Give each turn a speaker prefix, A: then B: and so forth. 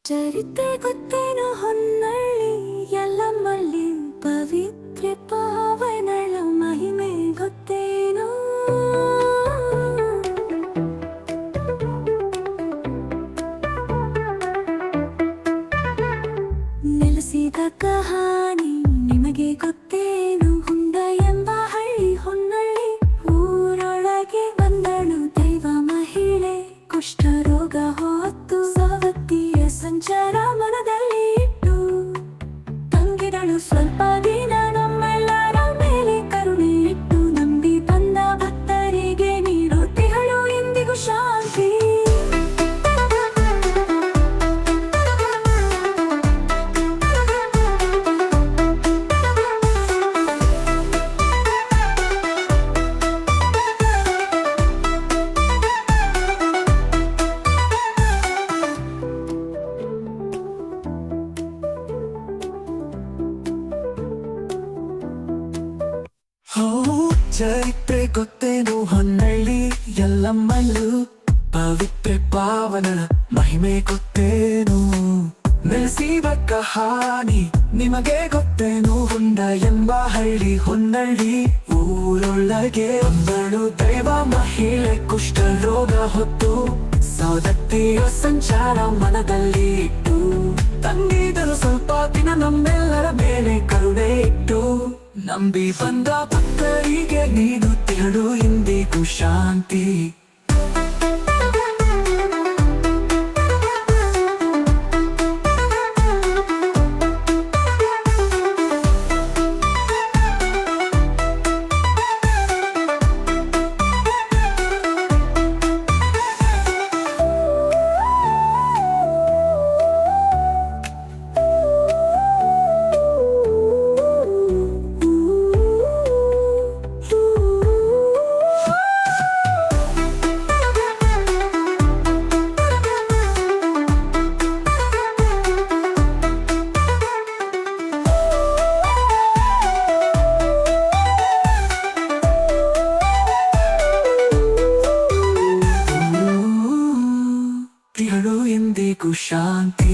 A: ಚರಿತ್ರೆ ಗೊತ್ತೇನೋ ಹೊನ್ನಳ್ಳಿ ಯಲ್ಲಮ್ಮಲ್ಲಿ ಪವಿತ್ರೆ ಪಾವನಳ ಮಹಿಮೆ ಗೊತ್ತೇನೋ. ನೆಲೆಸಿದ ಕಹಾನಿ ನಿಮಗೆ ಗೊತ್ತೇನು? ಹುಂಡ ಎಂಬ ಹಳ್ಳಿ ಹೊನ್ನಳ್ಳಿ ಊರೊಳಗೆ ಬಂದಳು ದೈವ ಮಹಿಳೆ. ಕುಷ್ಠರೋಗ ಹೊತ್ತು ಸವತ್ತಿಯ ಸಂಚಾರ ಮನದಲ್ಲಿ ಇಟ್ಟು ತಂಗಿದಳು ಸ್ವಲ್ಪ ದಿನ. ನಮ್ಮೆಲ್ಲರ ಮೇಲೆ ಕರುಣೆ ಇಟ್ಟು ನಂಬಿ ಬಂದ ಭಕ್ತರಿಗೆ ನೀಡುತ್ತಿಹಳು ಇಂದಿಗೂ ಶಾಂತಿ.
B: ಚರಿತ್ರೆ ಗೊತ್ತೇನು ಹೊನ್ನಳ್ಳಿ ಯಲ್ಲಮ್ಮಳು ಪವಿತ್ರೆ ಪಾವನಳ ಮಹಿಮೆ ಗೊತ್ತೇನು? ನೆಲೆಸಿದ ಕಹಾನಿ ನಿಮಗೆ ಗೊತ್ತೇನು? ಹುಂಡ ಎಂಬ ಹಳ್ಳಿ ಹೊನ್ನಳ್ಳಿ ಊರೊಳಗೆ ಬಂದಳು ದೈವ ಮಹಿಳೆ. ಕುಷ್ಠರೋಗ ಹೊತ್ತು ಸವದತ್ತಿಯ ಸಂಚಾರ ಮನದಲ್ಲಿ ಇಟ್ಟು ತಂಗಿದರು ಸ್ವಲ್ಪ ದಿನ. ನಮ್ಮೆಲ್ಲರ ಮೇಲೆ ಕರುಣೆ ಇಟ್ಟು ನಂಬಿ ಬಂದ ಭಕ್ತರಿಗೆ ನೀಡುತ್ತಿಹಳು ಇಂದಿಗೂ ಶಾಂತಿ. ತಿಹಳು ಇಂದಿಗೂ ಶಾಂತಿ.